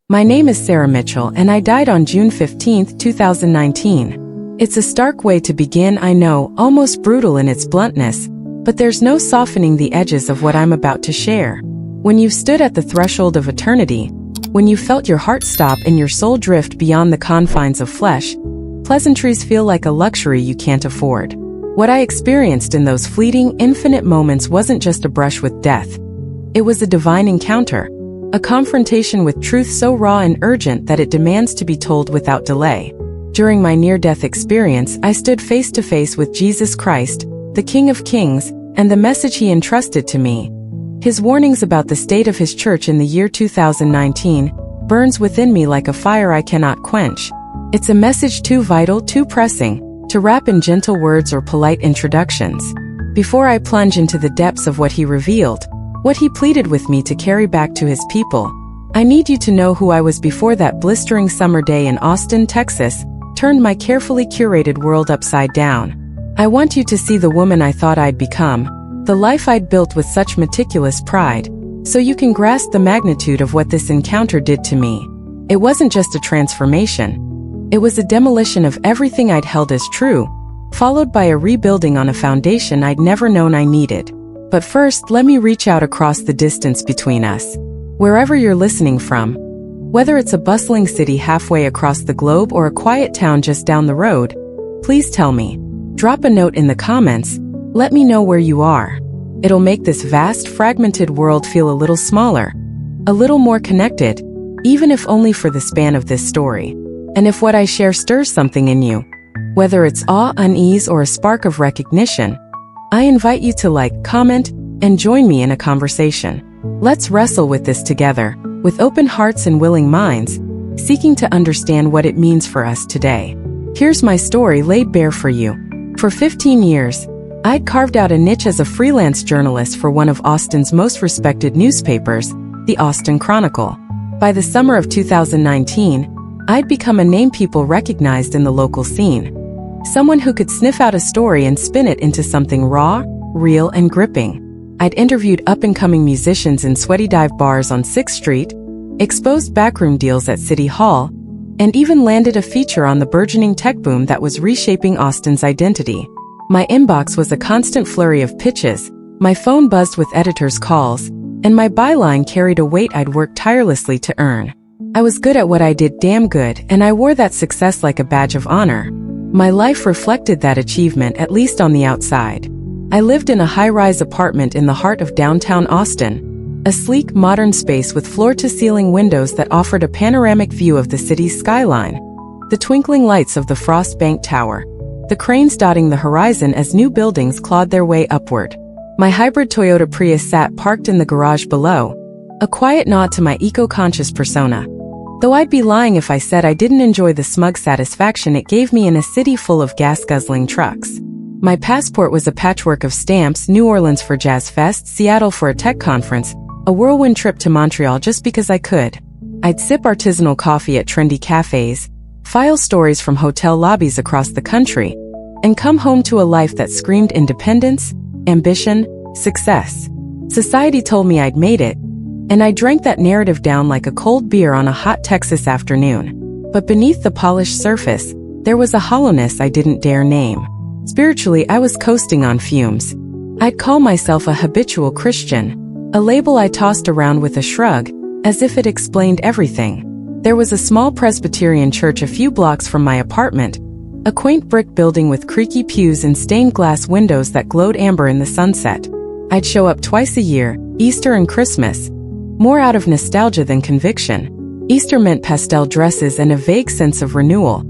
My name is Sarah Mitchell and I died on June 15, 2019. It's a stark way to begin, I know, almost brutal in its bluntness, but there's no softening the edges of what I'm about to share. When you've stood at the threshold of eternity, when you felt your heart stop and your soul drift beyond the confines of flesh, pleasantries feel like a luxury you can't afford. What I experienced in those fleeting, infinite moments wasn't just a brush with death. It was a divine encounter. A confrontation with truth so raw and urgent that it demands to be told without delay. During my near-death experience, I stood face to face with Jesus Christ, the King of Kings, and the message he entrusted to me. His warnings about the state of his church in the year 2019 burns within me like a fire I cannot quench. It's a message too vital, too pressing, to wrap in gentle words or polite introductions. Before I plunge into the depths of what he revealed, what he pleaded with me to carry back to his people, I need you to know who I was before that blistering summer day in Austin, Texas, turned my carefully curated world upside down. I want you to see the woman I thought I'd become, the life I'd built with such meticulous pride, so you can grasp the magnitude of what this encounter did to me. It wasn't just a transformation. It was a demolition of everything I'd held as true, followed by a rebuilding on a foundation I'd never known I needed. But first, let me reach out across the distance between us. Wherever you're listening from, whether it's a bustling city halfway across the globe or a quiet town just down the road, please tell me. Drop a note in the comments, let me know where you are. It'll make this vast, fragmented world feel a little smaller, a little more connected, even if only for the span of this story. And if what I share stirs something in you, whether it's awe, unease, or a spark of recognition, I invite you to like, comment, and join me in a conversation. Let's wrestle with this together, with open hearts and willing minds, seeking to understand what it means for us today. Here's my story laid bare for you. For 15 years, I'd carved out a niche as a freelance journalist for one of Austin's most respected newspapers, the Austin Chronicle. By the summer of 2019, I'd become a name people recognized in the local scene. Someone who could sniff out a story and spin it into something raw, real, and gripping. I'd interviewed up-and-coming musicians in sweaty dive bars on 6th Street, exposed backroom deals at City Hall, and even landed a feature on the burgeoning tech boom that was reshaping Austin's identity. My inbox was a constant flurry of pitches, my phone buzzed with editors' calls, and my byline carried a weight I'd worked tirelessly to earn. I was good at what I did, damn good, and I wore that success like a badge of honor. My life reflected that achievement, at least on the outside. I lived in a high-rise apartment in the heart of downtown Austin, a sleek, modern space with floor-to-ceiling windows that offered a panoramic view of the city's skyline. The twinkling lights of the Frost Bank Tower, the cranes dotting the horizon as new buildings clawed their way upward. My hybrid Toyota Prius sat parked in the garage below, a quiet nod to my eco-conscious persona. Though I'd be lying if I said I didn't enjoy the smug satisfaction it gave me in a city full of gas-guzzling trucks. My passport was a patchwork of stamps: New Orleans for Jazz Fest, Seattle for a tech conference, a whirlwind trip to Montreal just because I could. I'd sip artisanal coffee at trendy cafes, file stories from hotel lobbies across the country, and come home to a life that screamed independence, ambition, success. Society told me I'd made it, and I drank that narrative down like a cold beer on a hot Texas afternoon. But beneath the polished surface, there was a hollowness I didn't dare name. Spiritually, I was coasting on fumes. I'd call myself a habitual Christian, a label I tossed around with a shrug, as if it explained everything. There was a small Presbyterian church a few blocks from my apartment, a quaint brick building with creaky pews and stained glass windows that glowed amber in the sunset. I'd show up twice a year, Easter and Christmas, more out of nostalgia than conviction. Easter meant pastel dresses and a vague sense of renewal.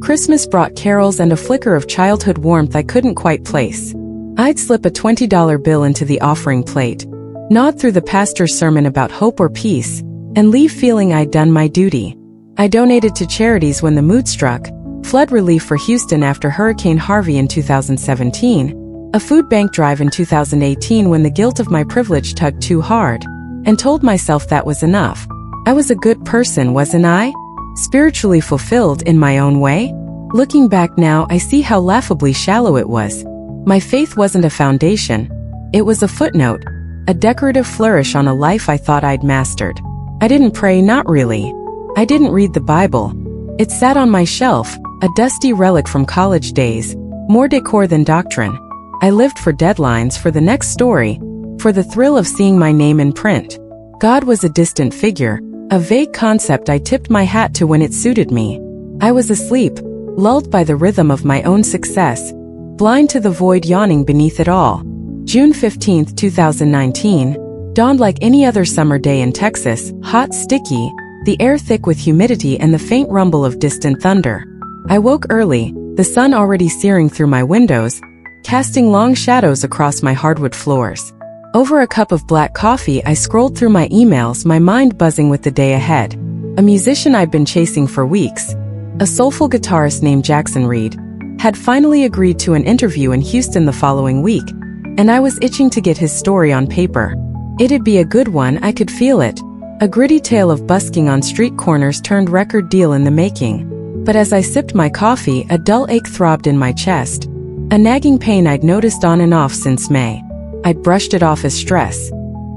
Christmas brought carols and a flicker of childhood warmth I couldn't quite place. I'd slip a $20 bill into the offering plate, nod through the pastor's sermon about hope or peace, and leave feeling I'd done my duty. I donated to charities when the mood struck: flood relief for Houston after Hurricane Harvey in 2017, a food bank drive in 2018 when the guilt of my privilege tugged too hard, and told myself that was enough. I was a good person, wasn't I? Spiritually fulfilled in my own way? Looking back now, I see how laughably shallow it was. My faith wasn't a foundation. It was a footnote, a decorative flourish on a life I thought I'd mastered. I didn't pray, not really. I didn't read the Bible. It sat on my shelf, a dusty relic from college days, more decor than doctrine. I lived for deadlines, for the next story, for the thrill of seeing my name in print. God was a distant figure, a vague concept I tipped my hat to when it suited me. I was asleep, lulled by the rhythm of my own success, blind to the void yawning beneath it all. June 15, 2019, dawned like any other summer day in Texas, hot, sticky, the air thick with humidity and the faint rumble of distant thunder. I woke early, the sun already searing through my windows, casting long shadows across my hardwood floors. Over a cup of black coffee, I scrolled through my emails, my mind buzzing with the day ahead. A musician I'd been chasing for weeks, a soulful guitarist named Jackson Reed, had finally agreed to an interview in Houston the following week, and I was itching to get his story on paper. It'd be a good one, I could feel it. A gritty tale of busking on street corners turned record deal in the making. But as I sipped my coffee, a dull ache throbbed in my chest, a nagging pain I'd noticed on and off since May. I'd brushed it off as stress.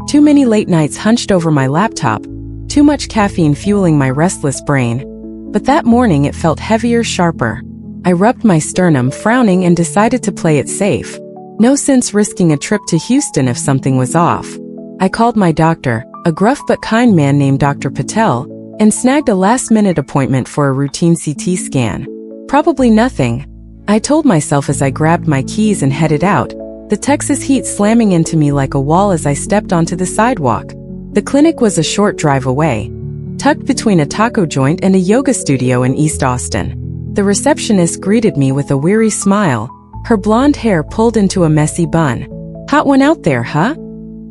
Too many late nights hunched over my laptop, too much caffeine fueling my restless brain. But that morning it felt heavier, sharper. I rubbed my sternum, frowning, and decided to play it safe. No sense risking a trip to Houston if something was off. I called my doctor, a gruff but kind man named Dr. Patel, and snagged a last-minute appointment for a routine CT scan. Probably nothing, I told myself as I grabbed my keys and headed out, the Texas heat slamming into me like a wall as I stepped onto the sidewalk. The clinic was a short drive away, tucked between a taco joint and a yoga studio in East Austin. The receptionist greeted me with a weary smile, her blonde hair pulled into a messy bun. "Hot one out there, huh?"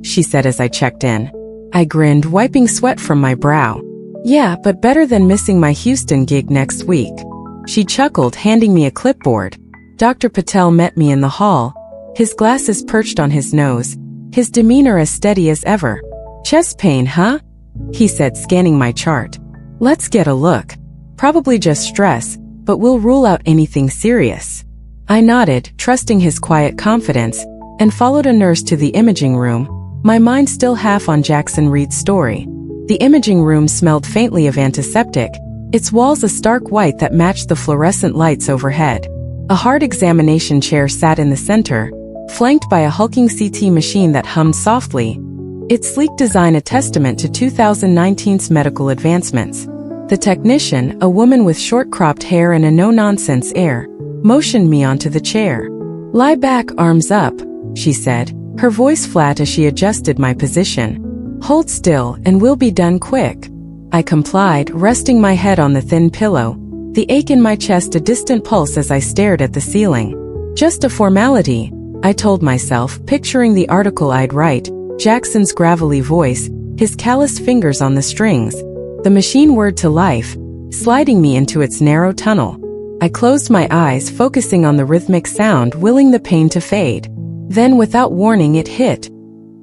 she said as I checked in. I grinned, wiping sweat from my brow. "Yeah, but better than missing my Houston gig next week." She chuckled, handing me a clipboard. Dr. Patel met me in the hall, his glasses perched on his nose, his demeanor as steady as ever. "Chest pain, huh?" he said, scanning my chart. "Let's get a look. Probably just stress, but we'll rule out anything serious." I nodded, trusting his quiet confidence, and followed a nurse to the imaging room, my mind still half on Jackson Reed's story. The imaging room smelled faintly of antiseptic, its walls a stark white that matched the fluorescent lights overhead. A hard examination chair sat in the center, flanked by a hulking CT machine that hummed softly, its sleek design a testament to 2019's medical advancements. The technician, a woman with short-cropped hair and a no-nonsense air, motioned me onto the chair. "Lie back, arms up," she said, her voice flat as she adjusted my position. "Hold still, and we'll be done quick." I complied, resting my head on the thin pillow, the ache in my chest a distant pulse as I stared at the ceiling. "Just a formality," I told myself, picturing the article I'd write, Jackson's gravelly voice, his calloused fingers on the strings, the machine word to life, sliding me into its narrow tunnel. I closed my eyes, focusing on the rhythmic sound, willing the pain to fade. Then, without warning, it hit.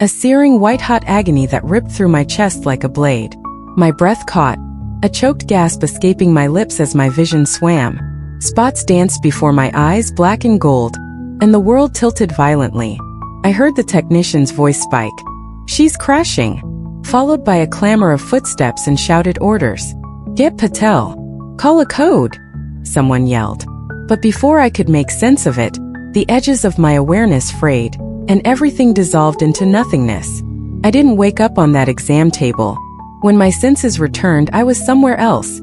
A searing white-hot agony that ripped through my chest like a blade. My breath caught, a choked gasp escaping my lips as my vision swam. Spots danced before my eyes, black and gold, and the world tilted violently. I heard the technician's voice spike. "She's crashing," followed by a clamor of footsteps and shouted orders. "Get Patel. Call a code," someone yelled. But before I could make sense of it, the edges of my awareness frayed, and everything dissolved into nothingness. I didn't wake up on that exam table. When my senses returned, I was somewhere else,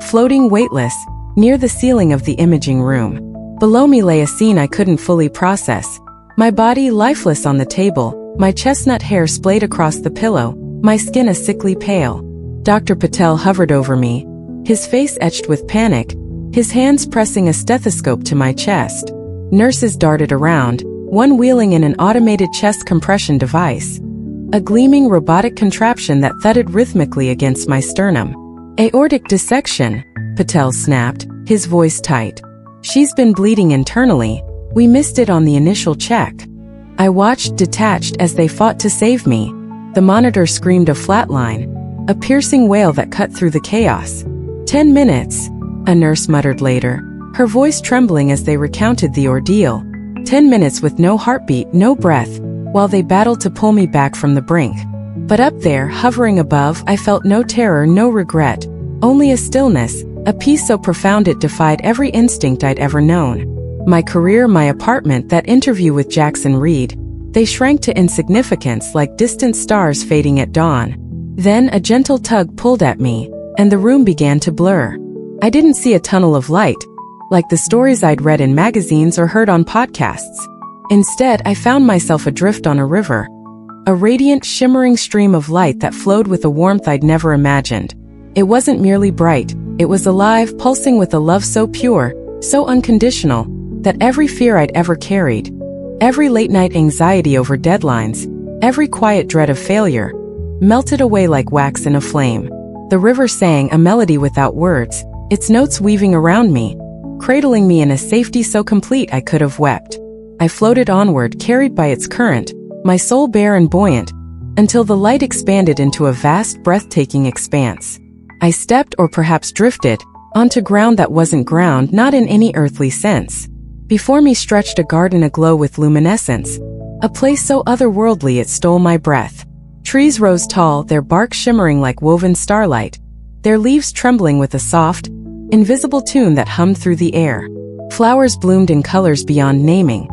floating weightless, near the ceiling of the imaging room. Below me lay a scene I couldn't fully process. My body lifeless on the table, my chestnut hair splayed across the pillow, my skin a sickly pale. Dr. Patel hovered over me, his face etched with panic, his hands pressing a stethoscope to my chest. Nurses darted around, one wheeling in an automated chest compression device, a gleaming robotic contraption that thudded rhythmically against my sternum. "Aortic dissection," Patel snapped, his voice tight. "She's been bleeding internally. We missed it on the initial check." I watched, detached, as they fought to save me. The monitor screamed a flatline, a piercing wail that cut through the chaos. 10 minutes, a nurse muttered later, her voice trembling as they recounted the ordeal. 10 minutes with no heartbeat, no breath, while they battled to pull me back from the brink. But up there, hovering above, I felt no terror, no regret, Only a stillness, a peace so profound it defied every instinct I'd ever known. My career, my apartment, that interview with Jackson Reed, they shrank to insignificance like distant stars fading at dawn. Then a gentle tug pulled at me, and the room began to blur. I didn't see a tunnel of light, like the stories I'd read in magazines or heard on podcasts. Instead, I found myself adrift on a river, a radiant, shimmering stream of light that flowed with a warmth I'd never imagined. It wasn't merely bright, it was alive, pulsing with a love so pure, so unconditional, that every fear I'd ever carried, every late-night anxiety over deadlines, every quiet dread of failure, melted away like wax in a flame. The river sang a melody without words, its notes weaving around me, cradling me in a safety so complete I could have wept. I floated onward, carried by its current, my soul bare and buoyant, until the light expanded into a vast, breathtaking expanse. I stepped, or perhaps drifted, onto ground that wasn't ground, not in any earthly sense. Before me stretched a garden aglow with luminescence, a place so otherworldly it stole my breath. Trees rose tall, their bark shimmering like woven starlight, their leaves trembling with a soft, invisible tune that hummed through the air. Flowers bloomed in colors beyond naming,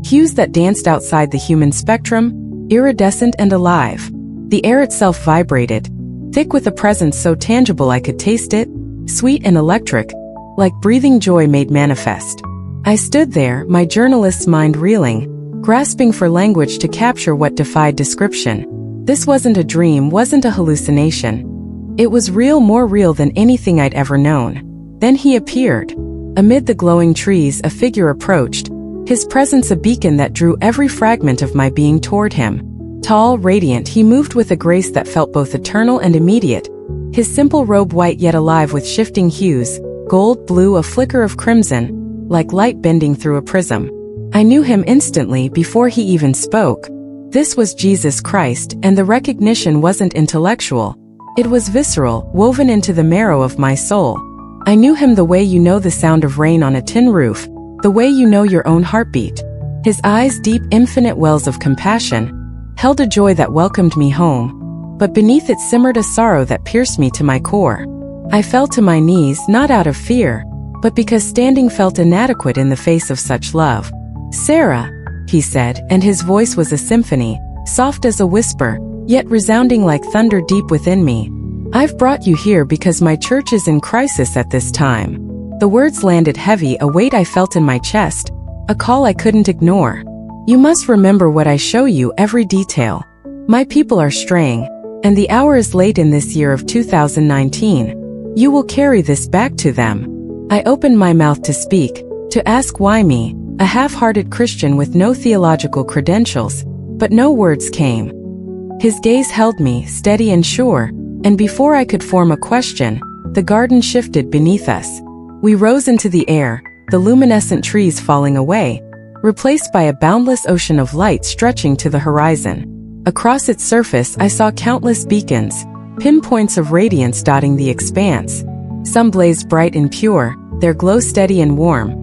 hues that danced outside the human spectrum, iridescent and alive. The air itself vibrated, thick with a presence so tangible I could taste it, sweet and electric, like breathing joy made manifest. I stood there, my journalist's mind reeling, grasping for language to capture what defied description. This wasn't a dream, wasn't a hallucination. It was real, more real than anything I'd ever known. Then he appeared. Amid the glowing trees, a figure approached, his presence a beacon that drew every fragment of my being toward him. Tall, radiant, he moved with a grace that felt both eternal and immediate, his simple robe white yet alive with shifting hues, gold, blue, a flicker of crimson, like light bending through a prism. I knew him instantly before he even spoke. This was Jesus Christ, and the recognition wasn't intellectual. It was visceral, woven into the marrow of my soul. I knew him the way you know the sound of rain on a tin roof, the way you know your own heartbeat. His eyes, deep, infinite wells of compassion, held a joy that welcomed me home, but beneath it simmered a sorrow that pierced me to my core. I fell to my knees, not out of fear, but because standing felt inadequate in the face of such love. "Sarah," he said, and his voice was a symphony, soft as a whisper, yet resounding like thunder deep within me. "I've brought you here because my church is in crisis at this time." The words landed heavy, a weight I felt in my chest, a call I couldn't ignore. "You must remember what I show you, every detail. My people are straying, and the hour is late in this year of 2019. You will carry this back to them." I opened my mouth to speak, to ask why me, a half-hearted Christian with no theological credentials, but no words came. His gaze held me, steady and sure, and before I could form a question, the garden shifted beneath us. We rose into the air, the luminescent trees falling away, replaced by a boundless ocean of light stretching to the horizon. Across its surface I saw countless beacons, pinpoints of radiance dotting the expanse. Some blazed bright and pure, their glow steady and warm.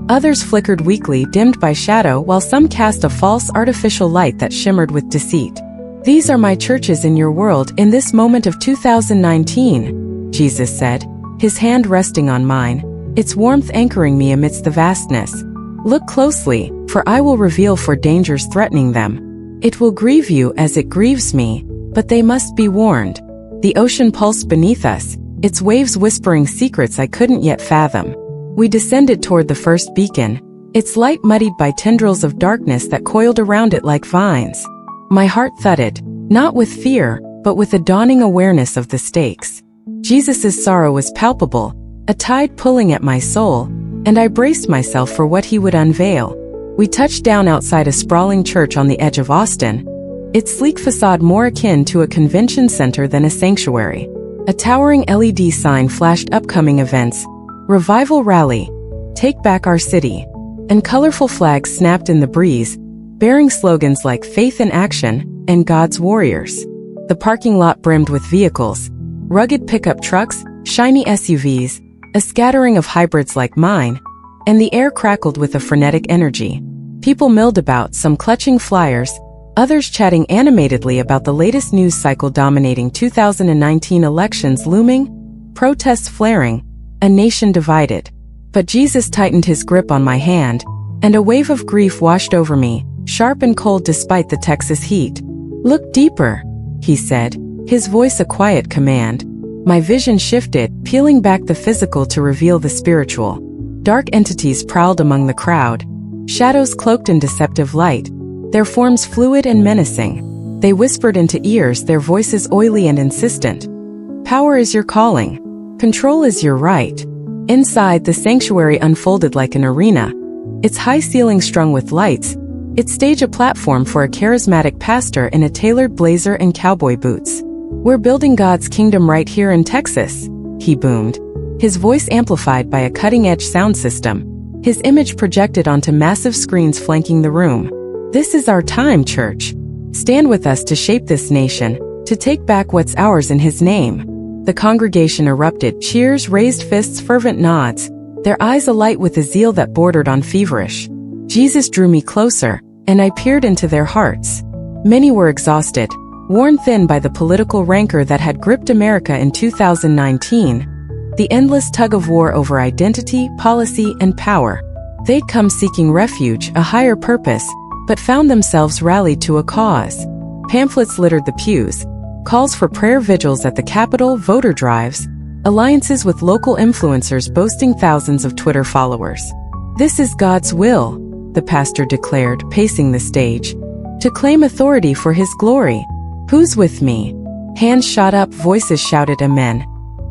Others flickered weakly, dimmed by shadow, while some cast a false, artificial light that shimmered with deceit. "These are my churches in your world in this moment of 2019, Jesus said, his hand resting on mine, its warmth anchoring me amidst the vastness. "Look closely, for I will reveal for dangers threatening them. It will grieve you as it grieves me, but they must be warned." The ocean pulsed beneath us, its waves whispering secrets I couldn't yet fathom. We descended toward the first beacon, its light muddied by tendrils of darkness that coiled around it like vines. My heart thudded, not with fear, but with a dawning awareness of the stakes. Jesus' sorrow was palpable, a tide pulling at my soul, and I braced myself for what he would unveil. We touched down outside a sprawling church on the edge of Austin, its sleek facade more akin to a convention center than a sanctuary. A towering LED sign flashed upcoming events, Revival Rally, Take Back Our City, and colorful flags snapped in the breeze, bearing slogans like Faith in Action and God's Warriors. The parking lot brimmed with vehicles, rugged pickup trucks, shiny SUVs, a scattering of hybrids like mine, and the air crackled with a frenetic energy. People milled about, some clutching flyers, others chatting animatedly about the latest news cycle dominating 2019 elections looming. protests flaring, a nation divided. But Jesus tightened his grip on my hand, and a wave of grief washed over me, sharp and cold despite the Texas heat. "Look deeper," he said, his voice a quiet command. My vision shifted, peeling back the physical to reveal the spiritual. Dark entities prowled among the crowd, shadows cloaked in deceptive light, their forms fluid and menacing. They whispered into ears, their voices oily and insistent. "Power is your calling. Control is your right." Inside, the sanctuary unfolded like an arena, its high ceiling strung with lights, its stage a platform for a charismatic pastor in a tailored blazer and cowboy boots. "We're building God's kingdom right here in Texas," he boomed, his voice amplified by a cutting-edge sound system, his image projected onto massive screens flanking the room. "This is our time, church. Stand with us to shape this nation, to take back what's ours in his name." The congregation erupted, cheers, raised fists, fervent nods, their eyes alight with a zeal that bordered on feverish. Jesus drew me closer, and I peered into their hearts. Many were exhausted, worn thin by the political rancor that had gripped America in 2019, the endless tug-of-war over identity, policy, and power. They'd come seeking refuge, a higher purpose, but found themselves rallied to a cause. Pamphlets littered the pews, calls for prayer vigils at the Capitol, voter drives, alliances with local influencers boasting thousands of Twitter followers. "This is God's will," the pastor declared, pacing the stage, "to claim authority for his glory. Who's with me?" Hands shot up, voices shouted amen,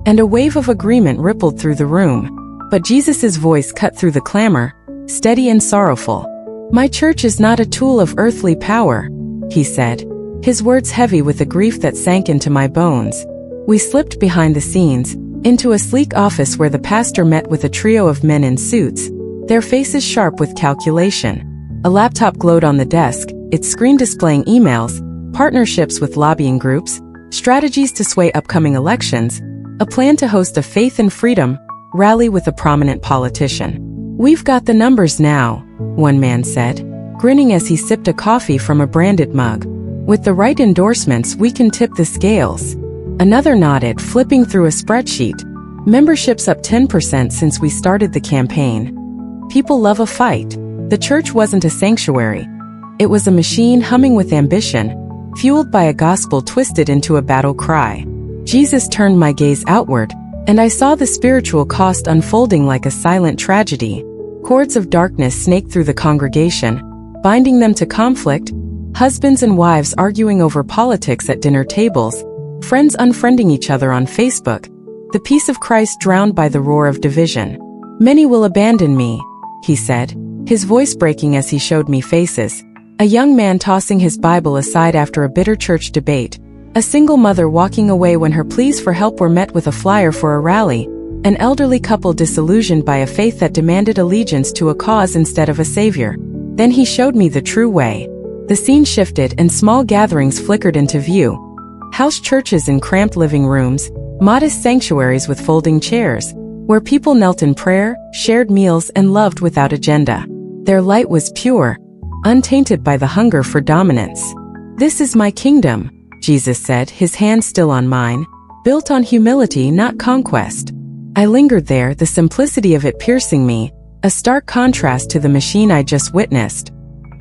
and a wave of agreement rippled through the room. But Jesus' voice cut through the clamor, steady and sorrowful. "My church is not a tool of earthly power," he said, his words heavy with a grief that sank into my bones. We slipped behind the scenes, into a sleek office where the pastor met with a trio of men in suits, their faces sharp with calculation. A laptop glowed on the desk, its screen displaying emails, partnerships with lobbying groups, strategies to sway upcoming elections, a plan to host a Faith and Freedom rally with a prominent politician. "We've got the numbers now," one man said, grinning as he sipped a coffee from a branded mug. "With the right endorsements, we can tip the scales." Another nodded, flipping through a spreadsheet. "Membership's up 10% since we started the campaign." People love a fight. The church wasn't a sanctuary. It was a machine humming with ambition, fueled by a gospel twisted into a battle cry. Jesus turned my gaze outward, and I saw the spiritual cost unfolding like a silent tragedy. Cords of darkness snaked through the congregation, binding them to conflict, husbands and wives arguing over politics at dinner tables, friends unfriending each other on Facebook, the peace of Christ drowned by the roar of division. "Many will abandon me," he said, his voice breaking as he showed me faces. A young man tossing his Bible aside after a bitter church debate, a single mother walking away when her pleas for help were met with a flyer for a rally, an elderly couple disillusioned by a faith that demanded allegiance to a cause instead of a savior. Then he showed me the true way. The scene shifted and small gatherings flickered into view. House churches in cramped living rooms, modest sanctuaries with folding chairs, where people knelt in prayer, shared meals, and loved without agenda. Their light was pure, untainted by the hunger for dominance. "This is my kingdom," Jesus said, his hand still on mine, "built on humility, not conquest." I lingered there, the simplicity of it piercing me, a stark contrast to the machine I just witnessed.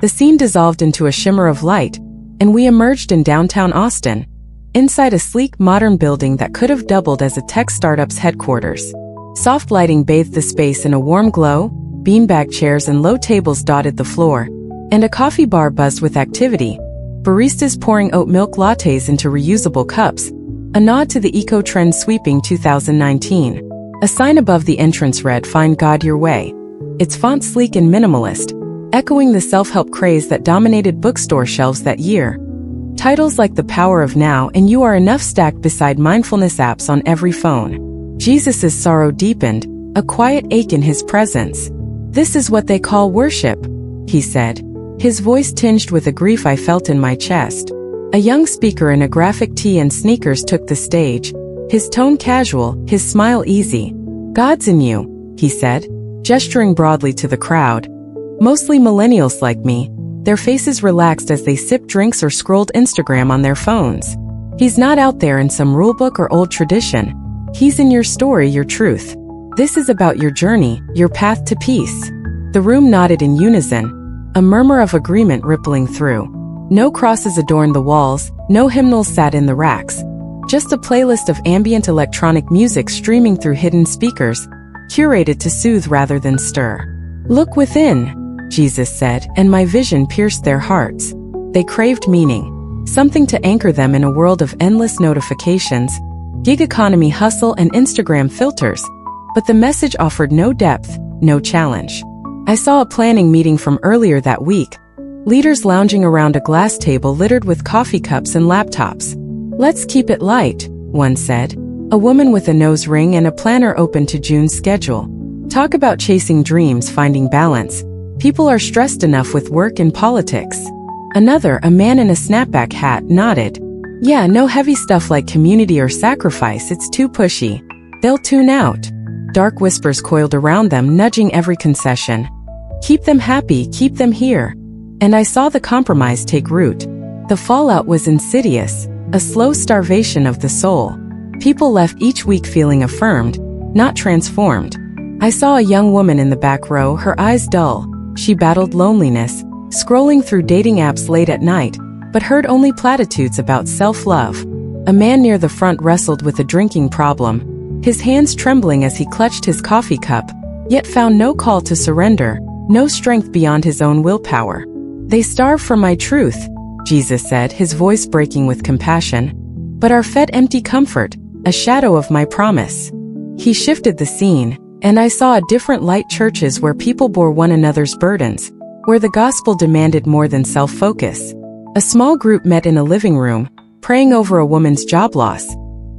The scene dissolved into a shimmer of light, and we emerged in downtown Austin, inside a sleek, modern building that could have doubled as a tech startup's headquarters. Soft lighting bathed the space in a warm glow, beanbag chairs and low tables dotted the floor, and a coffee bar buzzed with activity, baristas pouring oat milk lattes into reusable cups, a nod to the eco-trend sweeping 2019. A sign above the entrance read, "Find God Your Way," its font sleek and minimalist, echoing the self-help craze that dominated bookstore shelves that year. Titles like The Power of Now and You Are Enough stacked beside mindfulness apps on every phone. Jesus' sorrow deepened, a quiet ache in his presence. "This is what they call worship," he said, his voice tinged with a grief I felt in my chest. A young speaker in a graphic tee and sneakers took the stage, his tone casual, his smile easy. "God's in you," he said, gesturing broadly to the crowd. Mostly millennials like me, their faces relaxed as they sipped drinks or scrolled Instagram on their phones. "He's not out there in some rulebook or old tradition. He's in your story, your truth. This is about your journey, your path to peace. The room nodded in unison, a murmur of agreement rippling through. No crosses adorned the walls, no hymnals sat in the racks. Just a playlist of ambient electronic music streaming through hidden speakers, curated to soothe rather than stir. "Look within," Jesus said, and my vision pierced their hearts. They craved meaning, something to anchor them in a world of endless notifications, gig economy hustle and Instagram filters. But the message offered no depth, no challenge. I saw a planning meeting from earlier that week, leaders lounging around a glass table littered with coffee cups and laptops. "Let's keep it light," one said. A woman with a nose ring and a planner open to June's schedule. "Talk about chasing dreams, finding balance. People are stressed enough with work and politics." Another, a man in a snapback hat, nodded. "Yeah, no heavy stuff like community or sacrifice, it's too pushy. They'll tune out." Dark whispers coiled around them, nudging every concession. "Keep them happy, keep them here." And I saw the compromise take root. The fallout was insidious, a slow starvation of the soul. People left each week feeling affirmed, not transformed. I saw a young woman in the back row, her eyes dull. She battled loneliness, scrolling through dating apps late at night, but heard only platitudes about self-love. A man near the front wrestled with a drinking problem, his hands trembling as he clutched his coffee cup, yet found no call to surrender, no strength beyond his own willpower. "They starve for my truth," Jesus said, his voice breaking with compassion, "but are fed empty comfort, a shadow of my promise." He shifted the scene, and I saw a different light: churches where people bore one another's burdens, where the gospel demanded more than self-focus. A small group met in a living room, praying over a woman's job loss.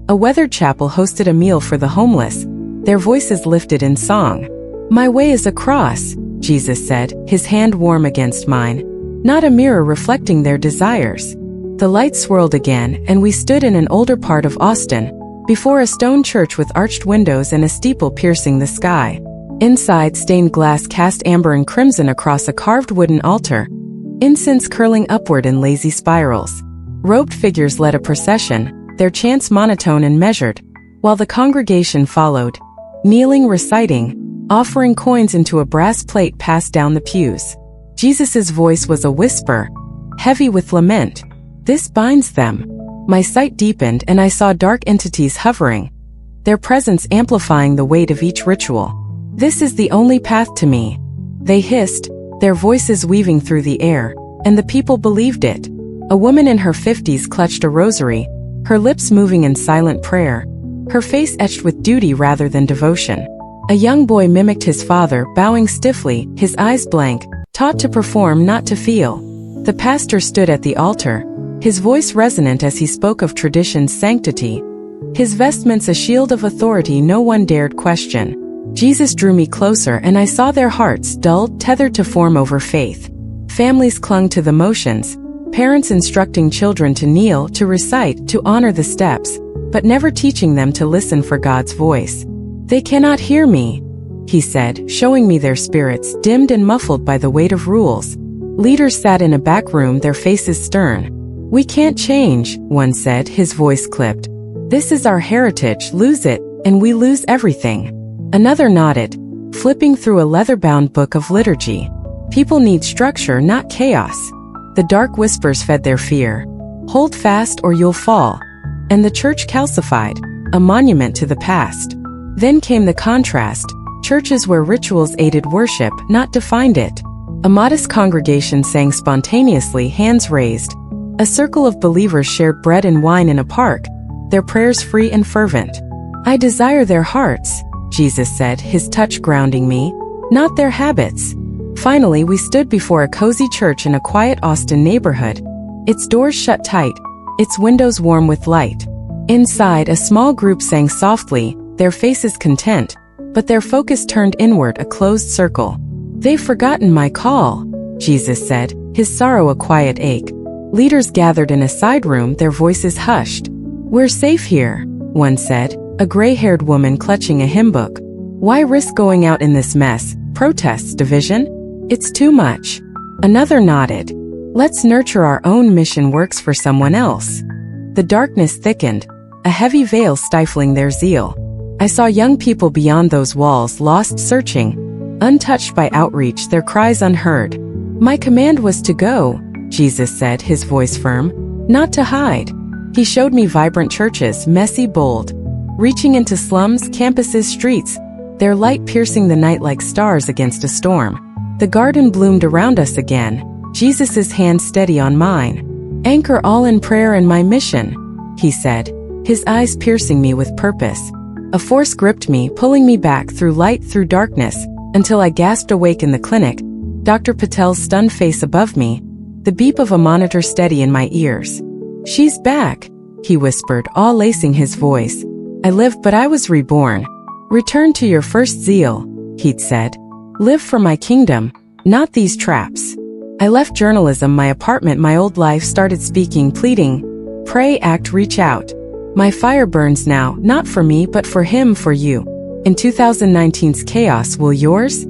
A weathered chapel hosted a meal for the homeless, their voices lifted in song. "My way is a cross," Jesus said, his hand warm against mine, not a mirror reflecting their desires. The light swirled again, and we stood in an older part of Austin, before a stone church with arched windows and a steeple piercing the sky. Inside, stained glass cast amber and crimson across a carved wooden altar, incense curling upward in lazy spirals. Robed figures led a procession, their chants monotone and measured, while the congregation followed, kneeling, reciting, offering coins into a brass plate passed down the pews. Jesus' voice was a whisper, heavy with lament. "This binds them." My sight deepened and I saw dark entities hovering, their presence amplifying the weight of each ritual. "This is the only path to me," they hissed, their voices weaving through the air, and the people believed it. A woman in her 50s clutched a rosary, her lips moving in silent prayer, her face etched with duty rather than devotion. A young boy mimicked his father, bowing stiffly, his eyes blank, taught to perform, not to feel. The pastor stood at the altar, his voice resonant as he spoke of tradition's sanctity, his vestments a shield of authority no one dared question. Jesus drew me closer and I saw their hearts, dulled, tethered to form over faith. Families clung to the motions, parents instructing children to kneel, to recite, to honor the steps, but never teaching them to listen for God's voice. "They cannot hear me," he said, showing me their spirits, dimmed and muffled by the weight of rules. Leaders sat in a back room, their faces stern. "We can't change," one said, his voice clipped. "This is our heritage, lose it, and we lose everything." Another nodded, flipping through a leather-bound book of liturgy. "People need structure, not chaos." The dark whispers fed their fear. "Hold fast or you'll fall." And the church calcified, a monument to the past. Then came the contrast, churches where rituals aided worship, not defined it. A modest congregation sang spontaneously, hands raised. A circle of believers shared bread and wine in a park, their prayers free and fervent. "I desire their hearts," Jesus said, his touch grounding me, "not their habits." Finally, we stood before a cozy church in a quiet Austin neighborhood, its doors shut tight, its windows warm with light. Inside, a small group sang softly, their faces content, but their focus turned inward, a closed circle. "They've forgotten my call," Jesus said, his sorrow a quiet ache. Leaders gathered in a side room, their voices hushed. "We're safe here," one said, a gray-haired woman clutching a hymn book. "Why risk going out in this mess? Protests, division? It's too much." Another nodded. "Let's nurture our own mission works for someone else." The darkness thickened, a heavy veil stifling their zeal. I saw young people beyond those walls, lost, searching, untouched by outreach, their cries unheard. My command was to go, Jesus said, his voice firm, not to hide. He showed me vibrant churches, messy, bold, reaching into slums, campuses, streets, their light piercing the night like stars against a storm. The garden bloomed around us again, Jesus' hand steady on mine. Anchor all in prayer and my mission, he said, his eyes piercing me with purpose. A force gripped me, pulling me back through light, through darkness, until I gasped awake in the clinic, Dr. Patel's stunned face above me, the beep of a monitor steady in my ears. She's back, he whispered, all lacing his voice. I lived, but I was reborn. Return to your first zeal, he'd said. Live for my kingdom, not these traps. I left journalism, my apartment, my old life, started speaking, pleading. Pray, act, reach out. My fire burns now, not for me, but for him, for you. In 2019's chaos, will yours?